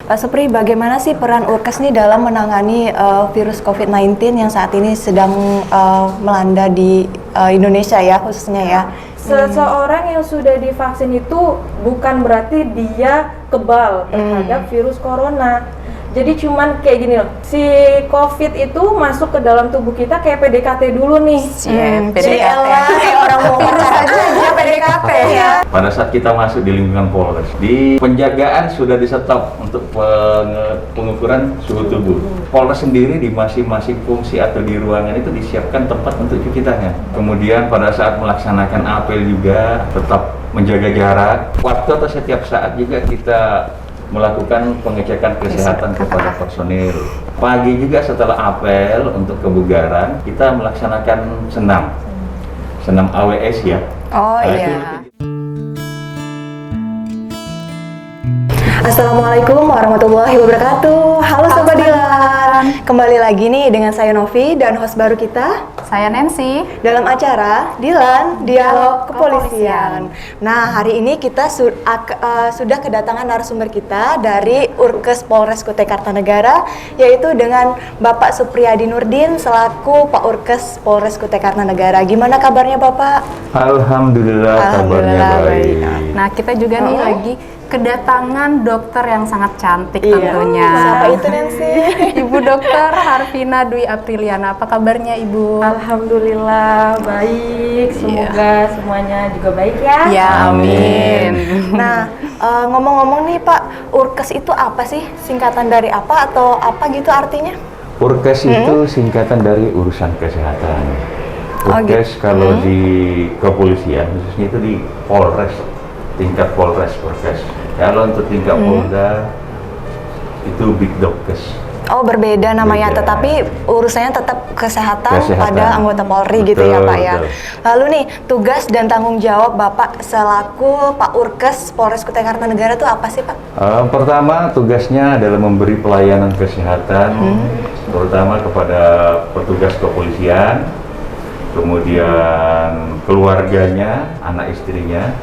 Pak Supri, bagaimana sih peran Urkes nih dalam menangani virus COVID-19 yang saat ini sedang melanda di Indonesia ya khususnya ya? Seseorang yang sudah divaksin itu bukan berarti dia kebal terhadap virus corona. Jadi cuman kayak gini loh, si COVID itu masuk ke dalam tubuh kita kayak PDKT dulu nih. PDKT. Orang mau pacaran aja PDKT ya. Pada saat kita masuk di lingkungan Polres, di penjagaan sudah di-stop untuk pengukuran suhu tubuh. Polres sendiri di masing-masing fungsi atau di ruangan itu disiapkan tempat untuk cuci tangan. Kemudian pada saat melaksanakan apel juga tetap menjaga jarak. Waktu atau setiap saat juga kita melakukan pengecekan kesehatan kepada personil. Pagi juga setelah apel untuk kebugaran, kita melaksanakan senam AWS ya. Oh iya. Assalamualaikum warahmatullahi wabarakatuh. Halo Sobat Dilan. Kembali lagi nih dengan saya Novi dan host baru kita, saya Nancy, dalam acara Dilan Dialog Kepolisian. Nah, hari ini kita sudah kedatangan narasumber kita dari Urkes Polres Kutai Kartanegara, yaitu dengan Bapak Supriyadi Nurdin selaku Pak Urkes Polres Kutai Kartanegara. Gimana kabarnya Bapak? Alhamdulillah kabarnya baik. Nah, kita juga nih lagi kedatangan dokter yang sangat cantik tentunya. Siapa itu Nancy? Ibu Dokter Harvina Dwi Apriliana. Apa kabarnya Ibu? Alhamdulillah baik. Semoga semuanya juga baik ya. Ya, amin. Nah, ngomong-ngomong nih Pak, Urkes itu apa sih? Singkatan dari apa atau apa gitu artinya? Urkes itu singkatan dari urusan kesehatan. Urkes kalau di kepolisian, khususnya itu di Polres, tingkat Polres Urkes. Kalau untuk tingkat Polda itu Big Dokes. Oh, berbeda namanya, tetapi urusannya tetap kesehatan pada anggota Polri gitu ya Pak ya. Lalu nih, tugas dan tanggung jawab Bapak selaku Pak Urkes Polres Kutai Kartanegara itu apa sih Pak? Pertama, tugasnya adalah memberi pelayanan kesehatan, terutama kepada petugas kepolisian, kemudian keluarganya, anak istrinya,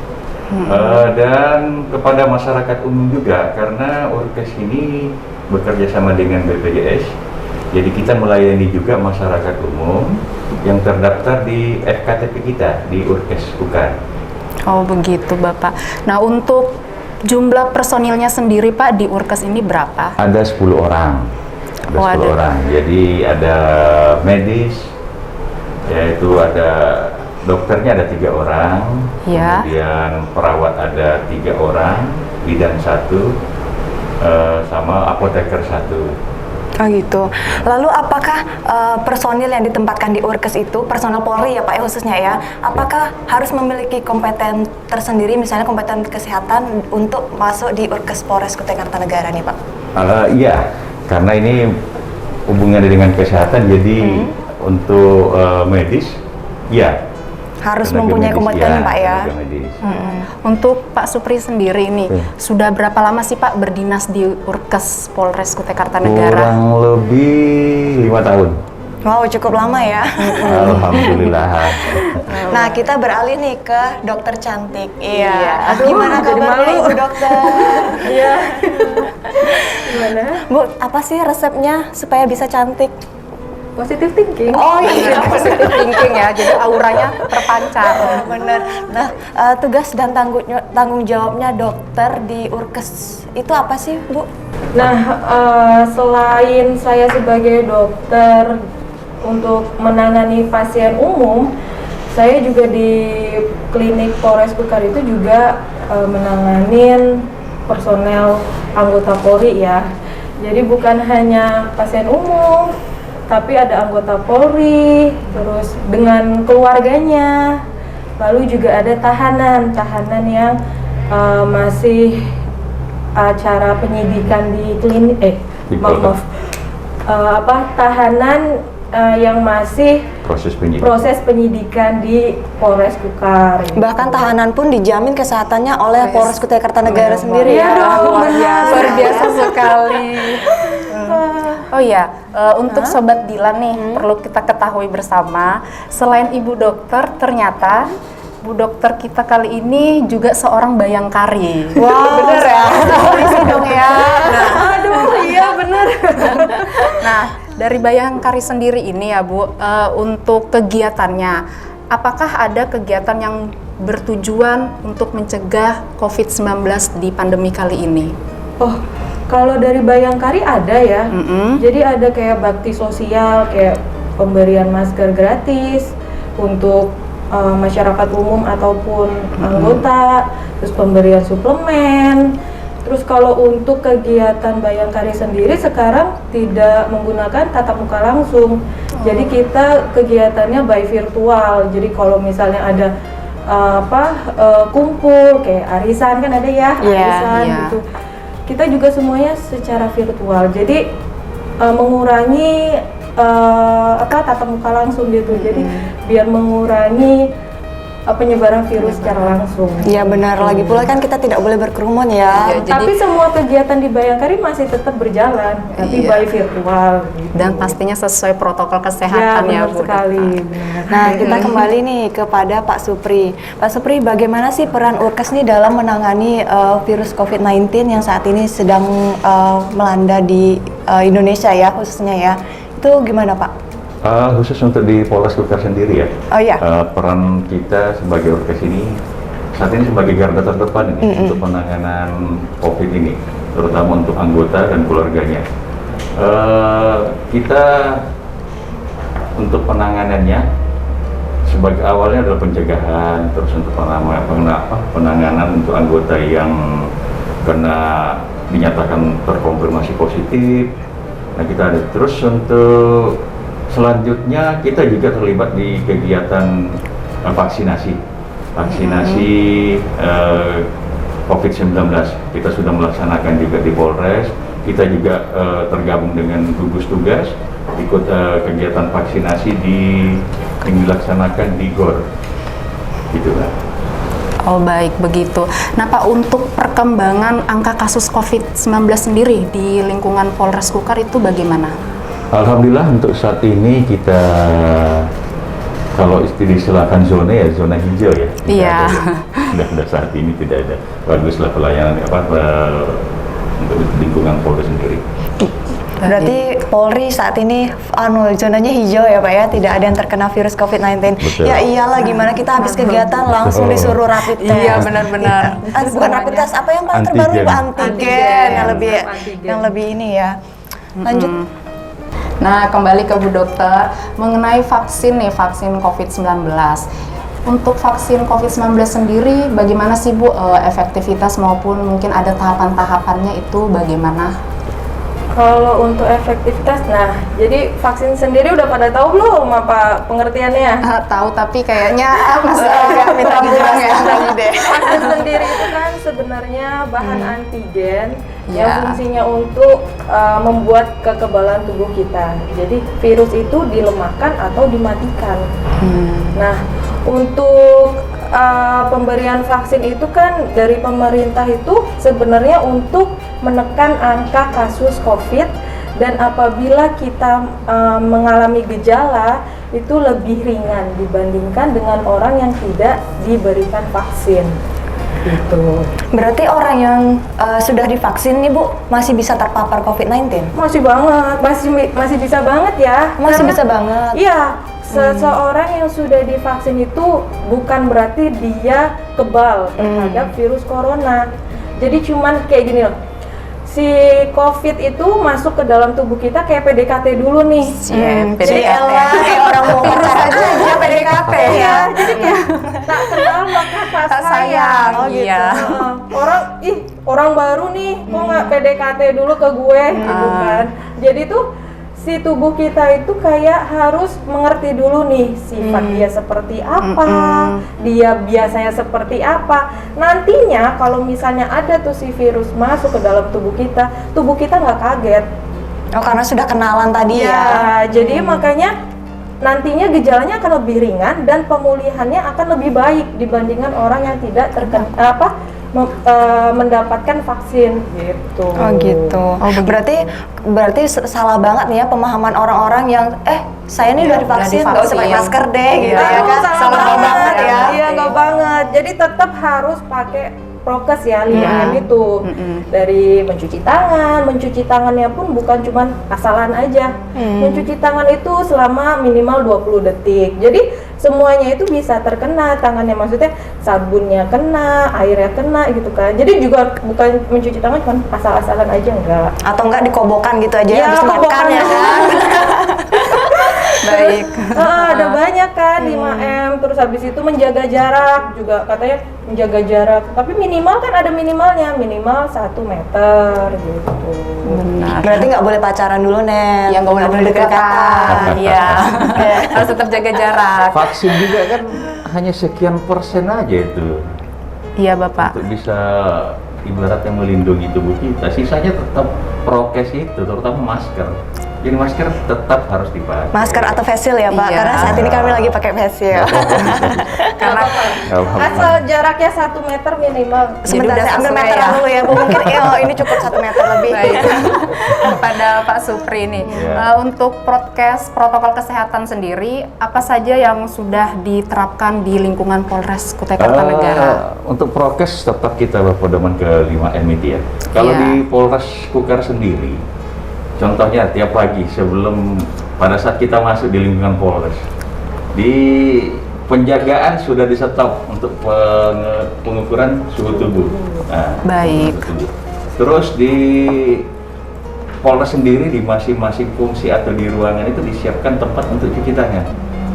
dan kepada masyarakat umum juga, karena Urkes ini bekerja sama dengan BPJS, jadi kita melayani juga masyarakat umum yang terdaftar di FKTP kita di Urkes Kukar. Oh begitu Bapak. Nah, untuk jumlah personilnya sendiri Pak di Urkes ini berapa? Ada 10 orang. Ada 10 orang. Jadi ada medis, yaitu ada dokternya ada 3 orang, kemudian perawat ada 3 orang, bidan 1, sama apoteker 1. Oh gitu. Lalu apakah personil yang ditempatkan di Urkes itu, personel Polri ya Pak khususnya ya, apakah harus memiliki kompeten tersendiri, misalnya kompeten kesehatan untuk masuk di Urkes Polres Kutai Kartanegara nih Pak? Iya, karena ini hubungannya dengan kesehatan, jadi untuk medis, ya harus mempunyai kompeten Pak ya. Untuk Pak Supri sendiri ini sudah berapa lama sih Pak berdinas di Urkes Polres Kutai Kartanegara? Kurang lebih 5 tahun. Wow, cukup lama ya. Alhamdulillah. Nah, kita beralih nih ke dokter cantik. Iya. Gimana kabarnya Ibu Dokter? Iya. Gimana? Bu, apa sih resepnya supaya bisa cantik? Positive thinking. Oh iya, Positive thinking ya, jadi auranya terpancar. Bener. Nah, tugas dan tanggung jawabnya dokter di Urkes itu apa sih, Bu? Nah, selain saya sebagai dokter untuk menangani pasien umum, saya juga di klinik Polres Kukar itu juga menanganin personel anggota Polri ya. Jadi bukan hanya pasien umum, tapi ada anggota Polri, terus dengan keluarganya, lalu juga ada tahanan yang masih acara penyidikan di klinik, tahanan yang masih proses penyidikan di Polres Kukar. Bahkan tahanan pun dijamin kesehatannya oleh Polres Kutai Kartanegara sendiri ya. Luar biasa sekali. Oh ya, untuk Sobat Dilan nih, perlu kita ketahui bersama, selain Ibu Dokter, ternyata Bu Dokter kita kali ini juga seorang bayangkari. Wow, bener ya? Polisi dong ya. Nah, benar. Nah, dari Bayangkari sendiri ini ya Bu, untuk kegiatannya, apakah ada kegiatan yang bertujuan untuk mencegah COVID-19 di pandemi kali ini? Oh, kalau dari Bayangkari ada ya. Jadi ada kayak bakti sosial, kayak pemberian masker gratis untuk masyarakat umum ataupun anggota, terus pemberian suplemen. Terus kalau untuk kegiatan Bayangkari sendiri sekarang tidak menggunakan tatap muka langsung. Jadi kita kegiatannya by virtual. Jadi kalau misalnya ada kumpul kayak arisan kan ada ya, arisan gitu. Kita juga semuanya secara virtual. Jadi mengurangi tatap muka langsung gitu. Jadi biar mengurangi penyebaran virus secara langsung. Iya benar, lagi pula kan kita tidak boleh berkerumun ya. Tapi semua kegiatan di Bayangkari masih tetap berjalan, tapi by virtual. Gitu. Dan pastinya sesuai protokol kesehatan ya, benar Bu. sekali. Benar. Nah, kita kembali nih kepada Pak Supri. Pak Supri, bagaimana sih peran Urkes nih dalam menangani virus COVID-19 yang saat ini sedang melanda di Indonesia ya, khususnya ya? Itu gimana Pak? Khusus untuk di Polres Kukar sendiri ya, Oh iya. peran kita sebagai Urkes ini saat ini sebagai garda terdepan ini untuk penanganan COVID ini, terutama untuk anggota dan keluarganya. Kita untuk penanganannya sebagai awalnya adalah pencegahan, terus untuk penanganan untuk anggota yang kena dinyatakan terkonfirmasi positif. Nah kita ada terus untuk selanjutnya kita juga terlibat di kegiatan vaksinasi COVID-19. Kita sudah melaksanakan juga di Polres. Kita juga tergabung dengan gugus tugas ikut kegiatan vaksinasi yang dilaksanakan di GOR. Gitulah. Oh baik, begitu. Nah Pak, untuk perkembangan angka kasus COVID-19 sendiri di lingkungan Polres Kukar itu bagaimana? Alhamdulillah untuk saat ini kita kalau istilahkan zona ya zona hijau ya. Iya. Sudah saat ini tidak ada. Baguslah pelayanan untuk lingkungan Polres sendiri. Berarti Polri saat ini zonanya hijau ya Pak ya, tidak ada yang terkena virus COVID-19. Betul. Ya iyalah, gimana kita habis kegiatan langsung disuruh rapid test. Iya, benar-benar. Bukan rapid test, apa yang paling terbaru Antigen. Pak? Antigen. Yang lebih ini ya. Lanjut. Nah, kembali ke Bu Dokter, mengenai vaksin nih, vaksin COVID-19. Untuk vaksin COVID-19 sendiri, bagaimana sih Bu efektivitas maupun mungkin ada tahapan-tahapannya itu bagaimana? Kalau untuk efektivitas, nah jadi vaksin sendiri udah pada tahu belum apa pengertiannya? Tahu, tapi kayaknya masih agak minta dijelaskan ya. Vaksin sendiri itu kan sebenarnya bahan antigen Ya. yang fungsinya untuk membuat kekebalan tubuh kita. Jadi virus itu dilemahkan atau dimatikan. Nah, untuk pemberian vaksin itu kan dari pemerintah itu sebenarnya untuk menekan angka kasus COVID, dan apabila kita mengalami gejala itu lebih ringan dibandingkan dengan orang yang tidak diberikan vaksin. Gitu. Berarti orang yang sudah divaksin nih Bu masih bisa terpapar COVID-19? Masih banget, masih bisa banget ya. Masih bisa banget. Iya, seseorang yang sudah divaksin itu bukan berarti dia kebal terhadap virus corona. Jadi cuman kayak gini loh. Si COVID itu masuk ke dalam tubuh kita kayak PDKT dulu nih. Jadi kayak orang mau virus aja dia PDKT ya. Jadi kayak tak kenal maka tak sayang. Oh gitu. Iya. Orang baru nih, kok nggak PDKT dulu ke gue, gitu kan. Jadi tuh si tubuh kita itu kayak harus mengerti dulu nih sifat dia seperti apa, dia biasanya seperti apa. Nantinya kalau misalnya ada tuh si virus masuk ke dalam tubuh kita nggak kaget. Oh, karena sudah kenalan tadi ya. Ya, jadi makanya nantinya gejalanya akan lebih ringan dan pemulihannya akan lebih baik dibandingkan orang yang tidak mendapatkan vaksin gitu. Oh gitu. Berarti salah banget nih ya pemahaman orang-orang yang saya nih udah divaksin, nggak usah pakai masker deh gitu ya kan. Salah banget ya. Iya, nggak banget. Jadi tetap harus pakai prokes ya 5M itu. Dari mencuci tangannya pun bukan cuman asalan aja. Mencuci tangan itu selama minimal 20 detik. Jadi semuanya itu bisa terkena tangannya, maksudnya sabunnya kena, airnya kena gitu kan. Jadi juga bukan mencuci tangan cuma asal-asalan aja, enggak. Atau enggak dikobokan gitu aja Ya, habis makan kobokan ya kan? Baik. Ada banyak kan 5M, terus habis itu menjaga jarak juga katanya menjaga jarak. Tapi minimal kan ada minimalnya, minimal 1 meter gitu. Benar. Berarti nggak boleh pacaran dulu, Nen. Yang nggak boleh dekatan. Iya. Harus tetap jaga jarak. Vaksin juga kan hanya sekian persen aja itu Iya, Bapak. untuk bisa ibaratnya melindungi tubuh kita. Sisanya tetap prokes itu, terutama masker. Jadi masker tetap harus dipakai. Masker atau face shield ya, Pak? Iya. Karena saat ini kami lagi pakai face shield. Karena Nggak apa-apa. Asal jaraknya 1 meter minimal. Sebentar, udah saya ambil sesuai meter ya. dulu ya, Bu. Mungkin ini cukup 1 meter lebih. baik. Kepada Pak Supri nih, Iya. untuk protokol kesehatan sendiri, apa saja yang sudah diterapkan di lingkungan Polres Kutai Kartanegara? Untuk prokes tetap kita berpedoman ke 5M itu ya. Kalau Iya. di Polres Kukar sendiri, contohnya tiap pagi sebelum pada saat kita masuk di lingkungan Polres, di penjagaan sudah di stop untuk pengukuran suhu tubuh. Nah, Baik. suhu tubuh. Terus di Polres sendiri di masing-masing fungsi atau di ruangan itu disiapkan tempat untuk cuci tangan.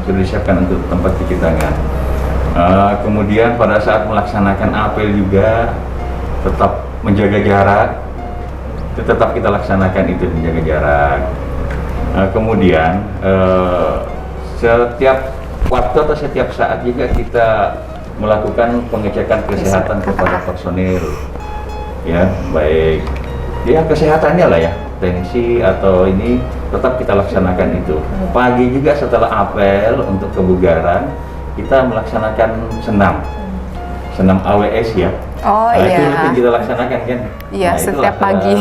Sudah disiapkan untuk tempat cuci tangan. Kemudian pada saat melaksanakan apel juga tetap menjaga jarak. Itu tetap kita laksanakan itu, menjaga jarak. Kemudian setiap waktu atau setiap saat juga kita melakukan pengecekan kesehatan kepada personil, ya baik ya kesehatannya lah ya, tensi atau ini tetap kita laksanakan itu. Pagi juga setelah apel untuk kebugaran kita melaksanakan senam AWS ya. Oh Itu iya. rutin kita laksanakan kan? Iya, itulah, setiap pagi.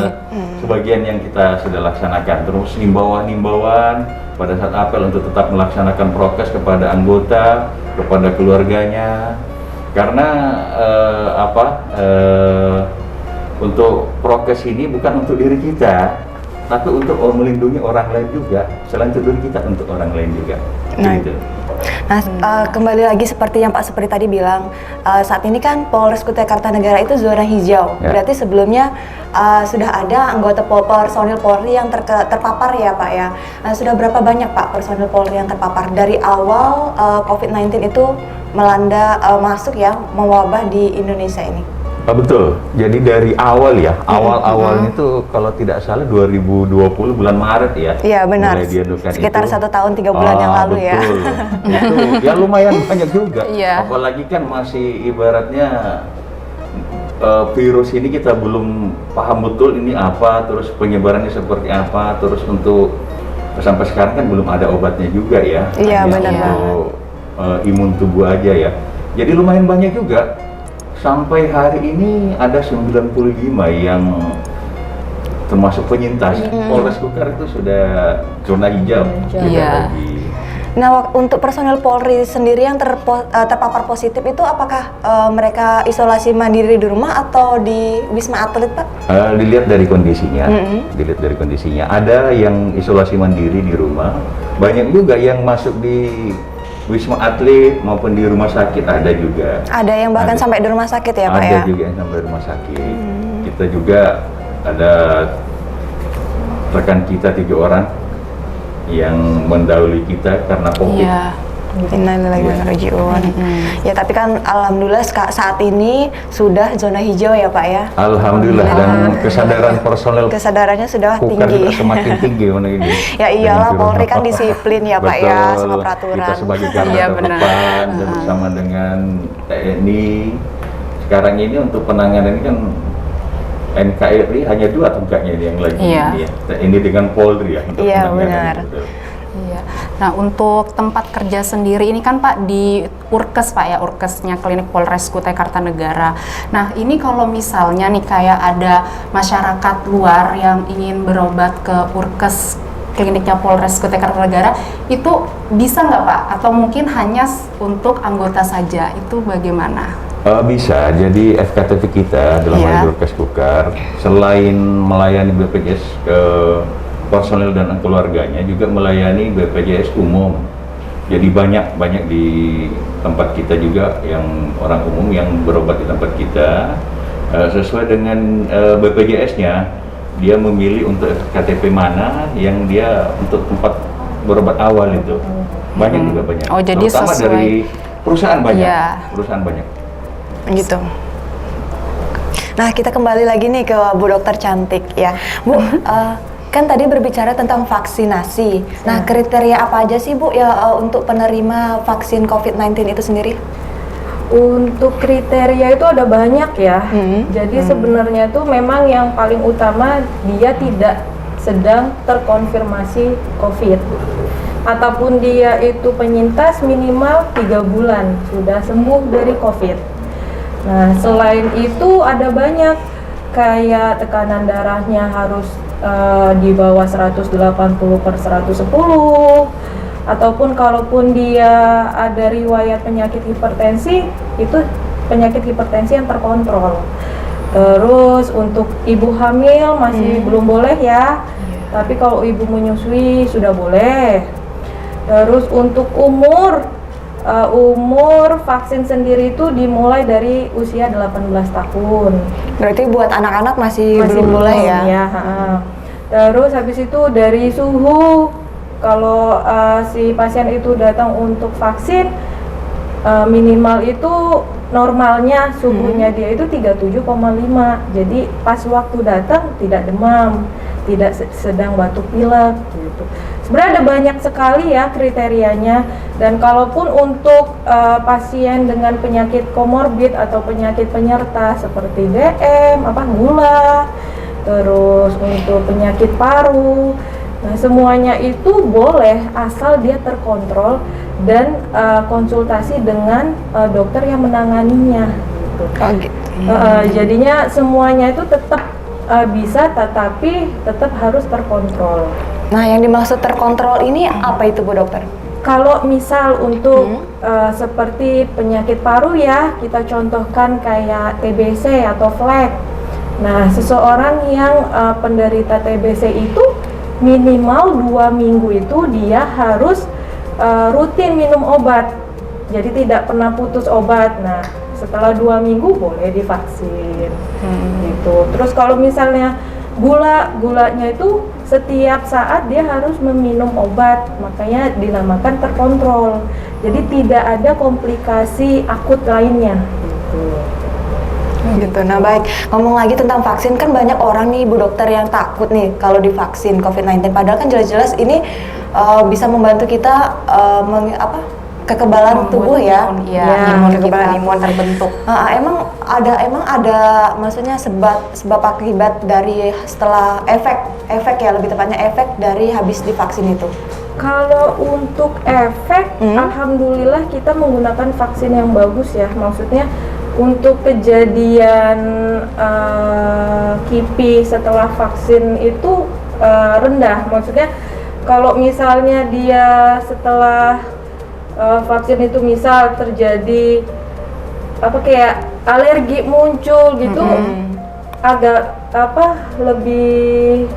Sebagian yang kita sudah laksanakan. Terus himbauan-himbauan pada saat apel untuk tetap melaksanakan prokes kepada anggota, kepada keluarganya. Karena untuk prokes ini bukan untuk diri kita, tapi untuk melindungi orang lain juga. Selain untuk diri kita, untuk orang lain juga. Nah, Gitu. Nah, kembali lagi seperti yang Pak Supri tadi bilang, saat ini kan Polres Kutai Kartanegara itu zona hijau. Ya. Berarti sebelumnya sudah ada anggota personil Polri yang terpapar ya, Pak ya. Nah, sudah berapa banyak Pak personil Polri yang terpapar dari awal COVID-19 itu melanda masuk ya, mewabah di Indonesia ini? Betul. Jadi dari awal ya, awal-awalnya itu kalau tidak salah 2020 bulan Maret ya. Iya benar. mulai diadukan Sekitar itu. 1 tahun 3 bulan yang lalu ya. Betul. Itu ya lumayan banyak juga. Iya. Apalagi kan masih ibaratnya virus ini kita belum paham betul ini apa, terus penyebarannya seperti apa, terus untuk sampai sekarang kan belum ada obatnya juga ya. Iya, Hanya benar untuk imun tubuh aja ya. Jadi lumayan banyak juga. Sampai hari ini ada 95 yang termasuk penyintas. Polres Kukar itu sudah zona hijau. Iya. Nah, untuk personel Polri sendiri yang terpapar positif itu apakah mereka isolasi mandiri di rumah atau di Wisma Atlet, Pak? Dilihat dari kondisinya, dilihat dari kondisinya. Ada yang isolasi mandiri di rumah, banyak juga yang masuk di Wisma Atlet maupun di rumah sakit ada juga. Ada yang bahkan Ada. sampai di rumah sakit ya, Pak Ada ya? juga yang sampai rumah sakit. Kita juga ada rekan kita 3 orang yang mendahului kita karena COVID. Iya. Innalillahi wa inna ilaihi raji'un. Mm-mm. Ya, tapi kan alhamdulillah saat ini sudah zona hijau ya, Pak ya. Alhamdulillah, dan kesadaran personel Kesadarannya sudah Kukar tinggi. juga semakin tinggi mana ini. Ya iyalah, Dengan Polri virus. kan disiplin ya, Pak ya, Betul. sama peraturan. Kita sebagai garda Iya, benar. terdepan dan bersama dengan TNI. Sekarang ini untuk penanganan ini kan NKRI hanya 2 tugasnya yang lagi Iya. ini ya. TNI dengan Polri ya untuk Iya, penanganan benar. itu. Iya. Nah, untuk tempat kerja sendiri ini kan Pak di Urkes Pak ya, Urkesnya Klinik Polres Kutai Kartanegara. Nah, ini kalau misalnya nih kayak ada masyarakat luar yang ingin berobat ke Urkes Kliniknya Polres Kutai Kartanegara, itu bisa nggak Pak? Atau mungkin hanya untuk anggota saja? Itu bagaimana? Bisa, jadi FKTV kita dalam Iya. hal Urkes Kukar selain melayani BPJS ke personel dan keluarganya juga melayani BPJS umum. Jadi banyak di tempat kita juga yang orang umum yang berobat di tempat kita sesuai dengan BPJS-nya dia memilih untuk KTP mana yang dia untuk tempat berobat awal itu banyak juga banyak. Oh, jadi terutama sesuai. dari perusahaan banyak, Iya. perusahaan banyak. Gitu. Nah, kita kembali lagi nih ke Bu Dokter cantik ya. Bu, kan tadi berbicara tentang vaksinasi. Nah, kriteria apa aja sih Bu ya untuk penerima vaksin COVID-19 itu sendiri? Untuk kriteria itu ada banyak ya. Jadi sebenarnya itu memang yang paling utama dia tidak sedang terkonfirmasi COVID. Ataupun dia itu penyintas minimal 3 bulan sudah sembuh dari COVID. Nah, selain itu ada banyak kayak tekanan darahnya harus di bawah 180/110, ataupun kalaupun dia ada riwayat penyakit hipertensi, itu penyakit hipertensi yang terkontrol. Terus untuk ibu hamil masih belum boleh ya, tapi kalau ibu menyusui sudah boleh. Terus untuk umur vaksin sendiri itu dimulai dari usia 18 tahun. Berarti buat anak-anak masih belum boleh ya? Terus habis itu dari suhu, kalau si pasien itu datang untuk vaksin, minimal itu normalnya suhunya dia itu 37,5. Jadi pas waktu datang tidak demam, tidak sedang batuk pilek gitu. Sebenarnya ada banyak sekali ya kriterianya, dan kalaupun untuk pasien dengan penyakit komorbid atau penyakit penyerta seperti DM, gula, terus untuk penyakit paru, nah semuanya itu boleh asal dia terkontrol dan konsultasi dengan dokter yang menanganinya. Oh, gitu. Jadinya semuanya itu tetap bisa, tetapi tetap harus terkontrol. Nah, yang dimaksud terkontrol ini apa itu Bu Dokter? Kalau misal untuk seperti penyakit paru ya, kita contohkan kayak TBC atau flek. Nah, seseorang yang penderita TBC itu minimal 2 minggu itu dia harus rutin minum obat. Jadi tidak pernah putus obat. Nah, setelah 2 minggu boleh divaksin. Gitu. Terus kalau misalnya gulanya itu setiap saat dia harus meminum obat, makanya dinamakan terkontrol. Jadi tidak ada komplikasi akut lainnya. Gitu. Nah, baik. Ngomong lagi tentang vaksin, kan banyak orang nih Bu Dokter yang takut nih kalau divaksin COVID-19. Padahal kan jelas-jelas ini bisa membantu kita kekebalan tubuh ya. Imun kekebalan kita imun terbentuk. Emang ada maksudnya sebab akibat dari setelah efek ya, lebih tepatnya efek dari habis divaksin itu. Kalau untuk efek, alhamdulillah kita menggunakan vaksin yang bagus ya. Maksudnya untuk kejadian KIPI setelah vaksin itu rendah. Maksudnya kalau misalnya dia setelah vaksin itu misal terjadi kayak alergi muncul gitu, agak lebih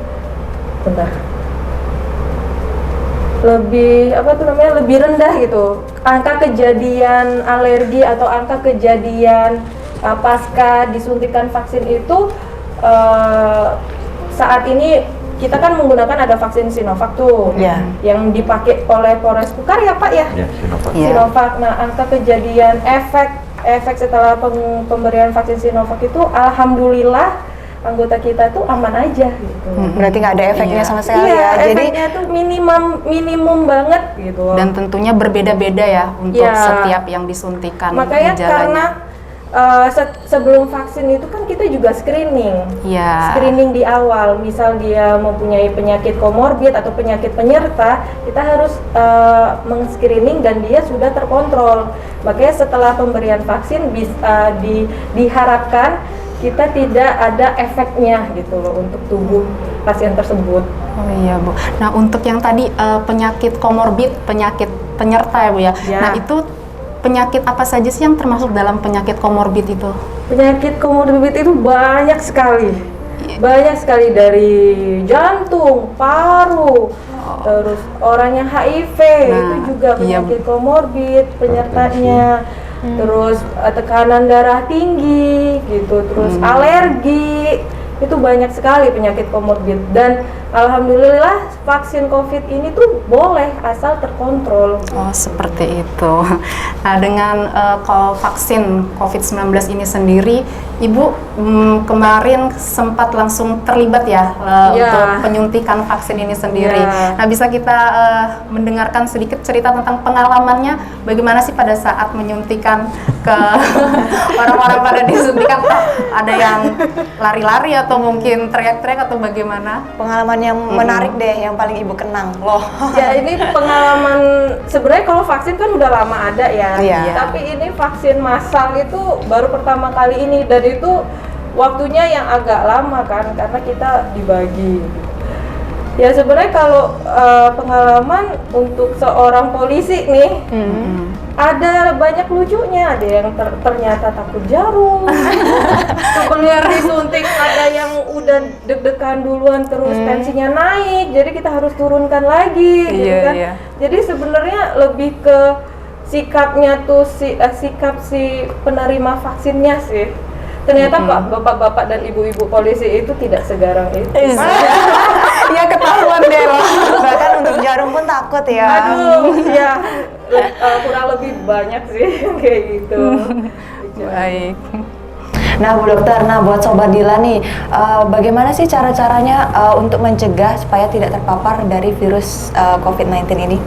lebih rendah gitu angka kejadian alergi atau angka kejadian pasca disuntikan vaksin itu. Saat ini kita kan menggunakan ada vaksin Sinovac tuh, yang dipakai oleh Polres Kukar ya Pak ya? Sinovac. Sinovac. Nah, angka kejadian efek setelah pemberian vaksin Sinovac itu alhamdulillah anggota kita tuh aman aja gitu. Berarti nggak ada efeknya sama sekali ya. Jadi efeknya tuh minimum banget gitu. Dan tentunya berbeda-beda ya untuk setiap yang disuntikan. Makanya karena sebelum vaksin itu kan kita juga screening. Screening di awal, misal dia mempunyai penyakit komorbid atau penyakit penyerta, kita harus meng-screening dan dia sudah terkontrol. Makanya setelah pemberian vaksin bisa diharapkan kita tidak ada efeknya gitu loh untuk tubuh pasien tersebut. Oh iya Bu. Nah untuk yang tadi penyakit komorbid, penyakit penyerta ya Bu ya. Nah itu penyakit apa saja sih yang termasuk dalam penyakit komorbid itu? Penyakit komorbid itu banyak sekali. Banyak sekali, dari jantung, paru, terus orang yang HIV itu juga penyakit komorbid penyertanya. Terus tekanan darah tinggi gitu, terus alergi. Itu banyak sekali penyakit komorbid, dan alhamdulillah vaksin COVID ini tuh boleh asal terkontrol. Oh, seperti itu. Nah, dengan kalau vaksin COVID-19 ini sendiri, Ibu kemarin sempat langsung terlibat ya untuk penyuntikan vaksin ini sendiri. Nah, bisa kita mendengarkan sedikit cerita tentang pengalamannya, bagaimana sih pada saat menyuntikan ke orang-orang pada disuntikan, ada yang lari-lari atau mungkin teriak-teriak atau bagaimana? Pengalaman yang menarik deh, yang paling Ibu kenang loh. Ya, ini pengalaman, sebenarnya kalau vaksin kan udah lama ada ya. Iya. Tapi ini vaksin massal itu baru pertama kali ini, dan itu waktunya yang agak lama kan, karena kita dibagi. Ya sebenarnya kalau pengalaman untuk seorang polisi nih, ada banyak lucunya. Ada yang ternyata takut jarum. Sebelum disuntik ada yang udah deg-degan duluan, terus tensinya naik, jadi kita harus turunkan lagi gitu kan. Jadi sebenarnya lebih ke sikapnya tuh, sikap si penerima vaksinnya sih. Ternyata bapak-bapak dan ibu-ibu polisi itu tidak segarang itu. Iya, ketahuan deh loh. Bahkan untuk jarum pun takut ya. Aduh, ya kurang lebih banyak sih kayak gitu. Baik. Nah, Bu Dokter, buat Sobat Dila nih, bagaimana sih cara-caranya untuk mencegah supaya tidak terpapar dari virus COVID-19 ini?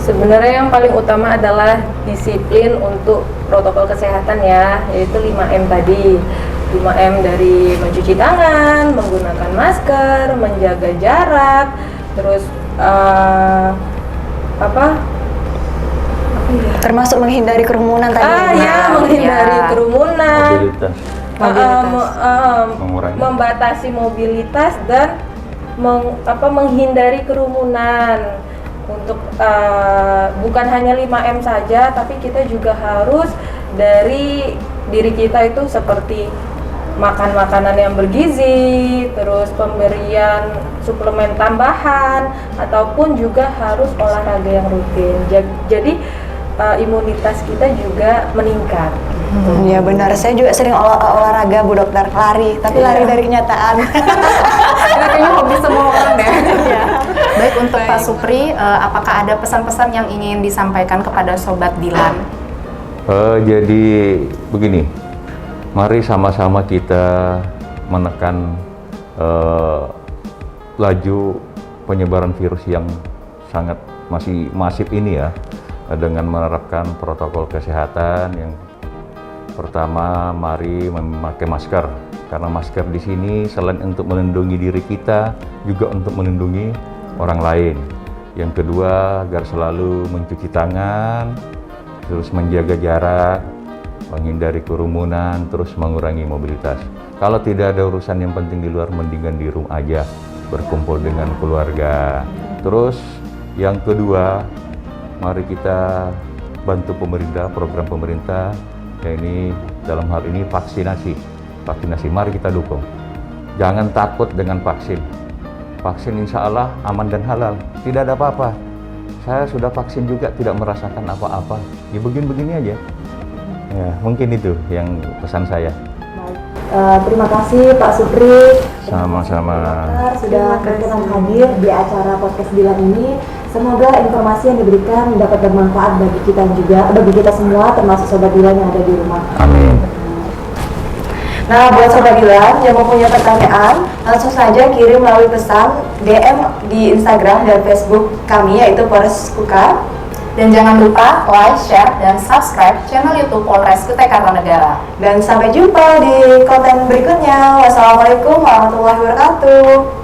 Sebenarnya yang paling utama adalah disiplin untuk protokol kesehatan ya, yaitu 5M tadi. 5M dari mencuci tangan, menggunakan masker, menjaga jarak, terus Termasuk menghindari kerumunan tadi. Menghindari kerumunan, Mengurangi. membatasi mobilitas dan menghindari kerumunan. Untuk bukan hanya 5M saja, tapi kita juga harus dari diri kita itu seperti makan makanan yang bergizi, terus pemberian suplemen tambahan, ataupun juga harus olahraga yang rutin. Jadi imunitas kita juga meningkat. Iya benar, saya juga sering olahraga Bu Dokter, lari, tapi lari dari kenyataan. Ini kayaknya hobi semua orang deh. Baik, untuk Pak Supri, apakah ada pesan-pesan yang ingin disampaikan kepada Sobat Dilan? Jadi begini, mari sama-sama kita menekan laju penyebaran virus yang sangat masih masif ini ya, dengan menerapkan protokol kesehatan. Yang pertama, mari memakai masker, karena masker di sini selain untuk melindungi diri kita, juga untuk melindungi orang lain. Yang kedua, agar selalu mencuci tangan, terus menjaga jarak, menghindari kerumunan, terus mengurangi mobilitas. Kalau tidak ada urusan yang penting di luar, mendingan di rumah aja, berkumpul dengan keluarga. Terus yang kedua, mari kita bantu pemerintah, program pemerintah, ini dalam hal ini vaksinasi. Mari kita dukung. Jangan takut dengan vaksin. Vaksin insya Allah aman dan halal, tidak ada apa-apa. Saya sudah vaksin juga tidak merasakan apa-apa. Ya begini-begini aja. Ya, mungkin itu yang pesan saya. Terima kasih Pak Supri. Sama-sama. Sudah berkenan hadir di acara podcast Dilan ini. Semoga informasi yang diberikan dapat bermanfaat bagi kita juga, bagi kita semua, termasuk Sobat Dilan yang ada di rumah. Amin. Nah, buat Sobat Dilan yang mempunyai pertanyaan, langsung saja kirim melalui pesan DM di Instagram dan Facebook kami, yaitu Polres Kuka. Dan jangan lupa like, share, dan subscribe channel YouTube Polres Kutai Kartanegara. Dan sampai jumpa di konten berikutnya. Wassalamualaikum warahmatullahi wabarakatuh.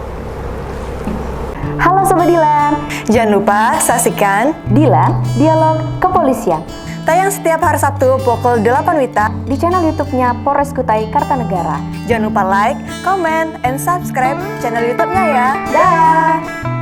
Halo Sobat Dilan, Jangan lupa saksikan Dilan Dialog Kepolisian tayang setiap hari Sabtu pukul 8 WITA di channel YouTube-nya Polres Kutai Kartanegara. Jangan lupa like, comment, and subscribe channel YouTube-nya ya. Dah.